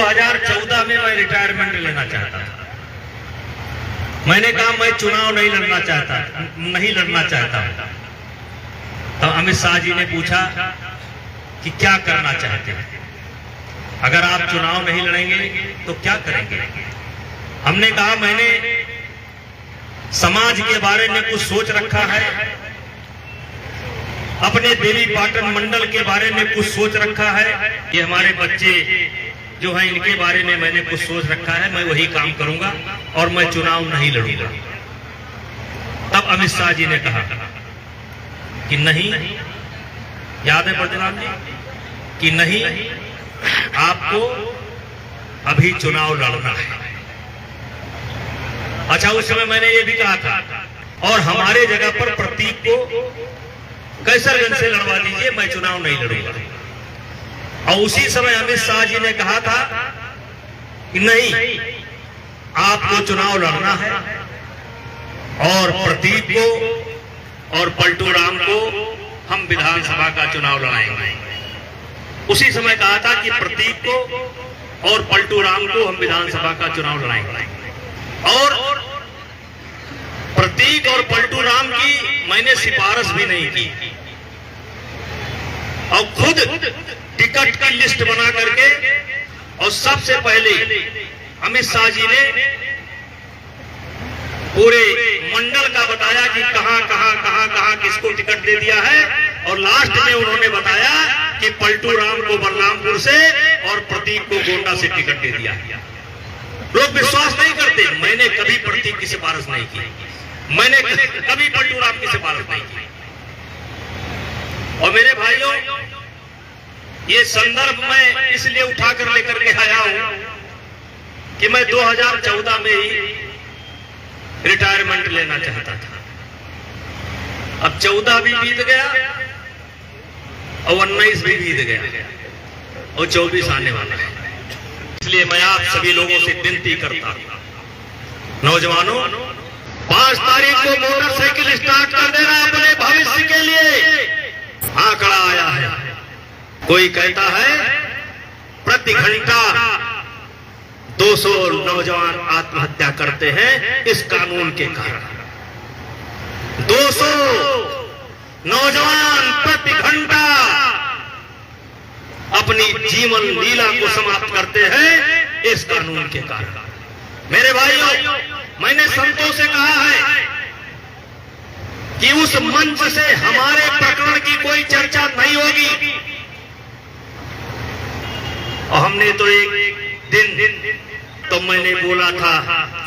2014 में मैं रिटायरमेंट लेना चाहता था। मैंने कहा मैं चुनाव नहीं लड़ना चाहता। तो अमित शाह जी ने पूछा कि क्या करना चाहते हैं, अगर आप चुनाव नहीं लड़ेंगे तो क्या करेंगे। हमने कहा मैंने समाज के बारे में कुछ सोच रखा है, अपने देवी पाटन मंडल के बारे में कुछ सोच रखा है, ये हमारे बच्चे जो है इनके बारे में मैंने कुछ सोच रखा है, मैं वही काम करूंगा और मैं चुनाव नहीं लड़ूंगा। तब अमित शाह जी ने कहा कि नहीं, याद है बद्रीनाथ जी, कि नहीं, आपको अभी चुनाव लड़ना है। अच्छा, उस समय मैंने ये भी कहा था और हमारे जगह पर प्रतीक को कैसरगंज से लड़वा दीजिए, मैं चुनाव नहीं लड़ूंगा। और उसी समय अमित शाह जी ने कहा था कि नहीं, आपको चुनाव लड़ना है और प्रतीक को और पलटू राम को हम विधानसभा का चुनाव लड़ाएंगे। उसी समय कहा था कि प्रतीक को और पलटू राम को हम विधानसभा का चुनाव लड़ाएंगे। और प्रतीक और पलटू राम की मैंने सिफारिश भी नहीं की और खुद टिकट की लिस्ट बना करके और सबसे पहले अमित शाह जी ने पूरे मंडल का बताया कि कहां किसको टिकट दे दिया है, और लास्ट में उन्होंने बताया कि पलटू राम को बलरामपुर से और प्रतीक को गोंडा से टिकट दे दिया। लोग विश्वास नहीं करते, मैंने कभी प्रतीक की सिफारिश नहीं की, मैंने कभी पलटू राम की सिफारिश नहीं की। और मेरे भाइयों, ये संदर्भ मैं इसलिए उठाकर लेकर के आया हूं कि मैं 2014 में ही रिटायरमेंट लेना चाहता था। अब 14 भी बीत गया और 19 भी बीत गया और 24 आने वाला है। इसलिए मैं आप सभी लोगों से विनती करता हूं, नौजवानों, 5 तारीख को मोटरसाइकिल स्टार्ट कर देना अपने भविष्य के लिए। आंकड़ा आया है, कोई कहता है प्रति घंटा 200 नौजवान आत्महत्या करते हैं इस कानून के कारण। 200 नौजवान प्रति घंटा अपनी जीवन लीला को समाप्त करते हैं इस कानून के कारण। मेरे भाइयों, मैंने संतों से कहा है कि उस मंच से हमारे प्रकरण की कोई चर्चा नहीं होगी। और हमने तो एक दिन तो मैंने बोला था,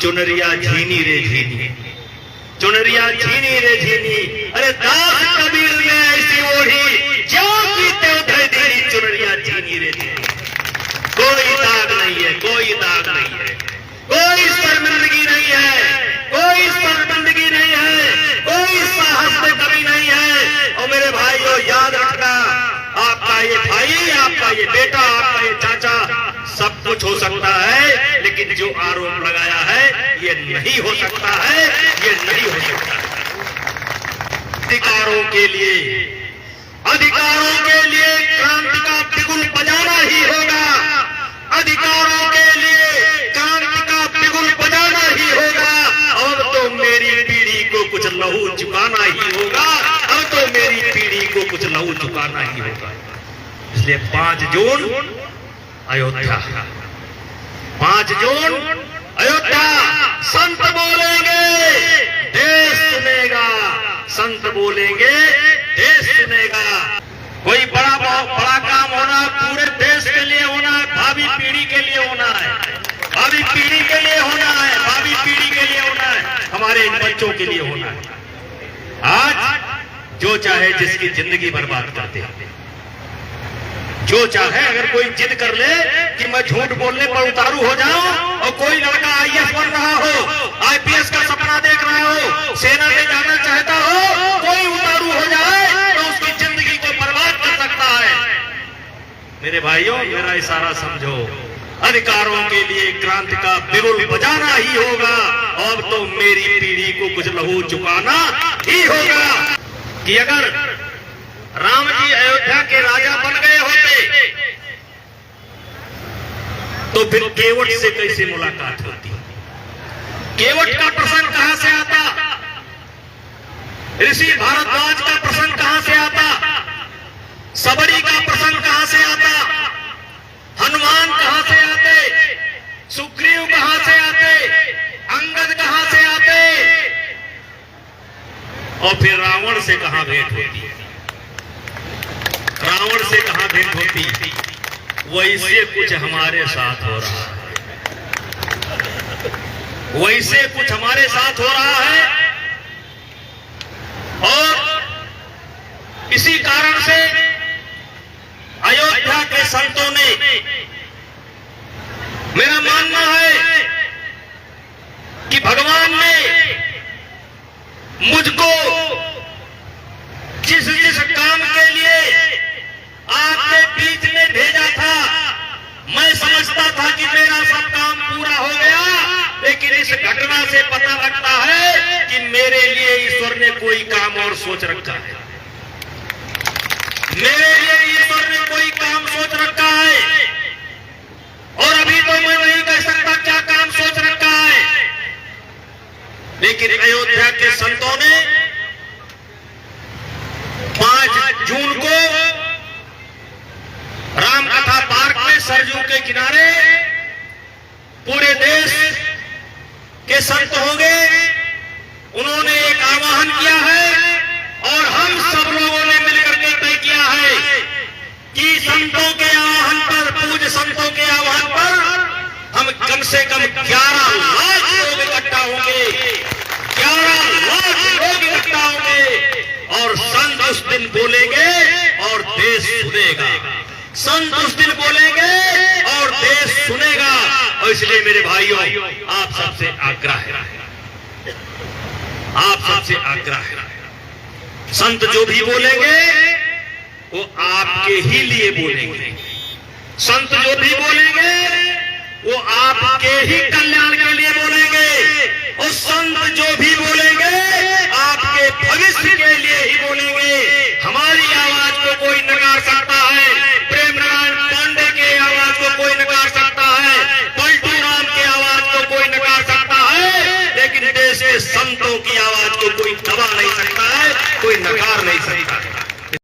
चुनरिया झीनी रे झीनी, चुनरिया झीनी रे झीनी, अरे दास कबीर ने ऐसी ओढ़ी जो की त्यों धीनी, चुनरिया झीनी रे झीनी। कोई दाग नहीं है, कोई दाग नहीं है, कोई शर्मिंदगी नहीं है, कोई शर्मिंदगी नहीं है, कोई साहस में कमी नहीं है। और मेरे भाइयों, याद रखना, आपका ये भाई, आपका ये बेटा, आपका ये चाचा, सब कुछ हो सकता है, लेकिन जो आरोप लगाया है ये नहीं हो सकता है, ये नहीं हो सकता। अधिकारों के लिए क्रांति का बिगुल बजाना ही होगा। अधिकारों के लिए क्रांति का बिगुल बजाना ही होगा। अब तो मेरी पीढ़ी को कुछ लहू चुकाना ही होगा, अब तो मेरी पीढ़ी को कुछ लहू चुकाना ही होगा। इसलिए 5 जून अयोध्या, 5 जून अयोध्या, संत बोलेंगे देश सुनेगा, संत बोलेंगे देश सुनेगा। कोई बड़ा काम होना पूरे देश के लिए होना है, भावी पीढ़ी के लिए होना है, भावी पीढ़ी के लिए होना है, भावी पीढ़ी के लिए होना है, हमारे बच्चों के लिए होना है। आज जो चाहे जिसकी जिंदगी बर्बाद करते हैं, जो चाहे, अगर कोई जिद कर ले कि मैं झूठ बोलने पर उतारू हो जाऊं, और कोई लड़का IAS बन रहा हो, IPS का सपना देख रहा हो, सेना में जाना चाहता हो, कोई उतारू हो जाए तो उसकी जिंदगी को बर्बाद कर सकता है। मेरे भाइयों, मेरा इशारा समझो, अधिकारों के लिए क्रांति का बिगुल बजाना ही होगा। अब तो मेरी पीढ़ी को कुछ लहू चुकाना ही होगा। कि अगर राम जी अयोध्या के राजा बन गए होते तो फिर केवट से कैसे मुलाकात होती? केवट का प्रसंग कहां से आता? ऋषि भारद्वाज का प्रसंग कहां से आता? सबरी का प्रसंग कहां से आता? हनुमान कहां से आते? सुग्रीव कहां से आते? अंगद कहां से आते? और फिर रावण से कहां भेंट होती? रावण से कहां भेंट होती? वैसे कुछ हमारे साथ हो रहा है, वैसे कुछ हमारे साथ हो रहा है। और इसी कारण से अयोध्या के संतों ने, मेरा मानना है कि भगवान ने मुझको जिस जिस काम के लिए आपके बीच में भेजा था, मैं समझता था कि मेरा सब काम पूरा हो गया, लेकिन इस घटना से पता लगता है कि मेरे लिए ईश्वर ने कोई काम और सोच रखा है। मेरे लिए ईश्वर ने कोई काम सोच रखा है, और अभी तो मैं नहीं कह सकता क्या काम सोच रखा है। लेकिन अयोध्या के संतों ने 5 जून को रामकथा पार्क में सरयू के किनारे पूरे देश के संत होंगे, उन्होंने एक आह्वान किया है, और हम सब लोगों ने मिलकर के तय किया है कि संतों के आह्वान पर, पूज्य संतों के आह्वान पर हम कम से कम 11 लाख लोग इकट्ठा होंगे, 11 लाख लोग इकट्ठा होंगे, और संत उस दिन बोलेंगे और देश सुनेगा। संत उस दिन बोलेंगे और देश सुनेगा। और इसलिए मेरे भाइयों, आप सबसे आग्रह है, आप सबसे आग्रह है, संत जो भी बोलेंगे वो आपके ही लिए बोलेंगे। संत जो भी बोलेंगे वो आपके ही कल्याण के लिए बोलेंगे, और संत जो भी बोलेंगे आपके भविष्य के लिए ही बोलेंगे। हमारी आवाज को कोई नकार सकता है, प्रेम नारायण पांडे के आवाज को कोई नकार सकता है, पलटू राम के आवाज को कोई नकार सकता है, लेकिन देश के संतों की आवाज को कोई दबा नहीं सकता है, कोई नकार नहीं सकता।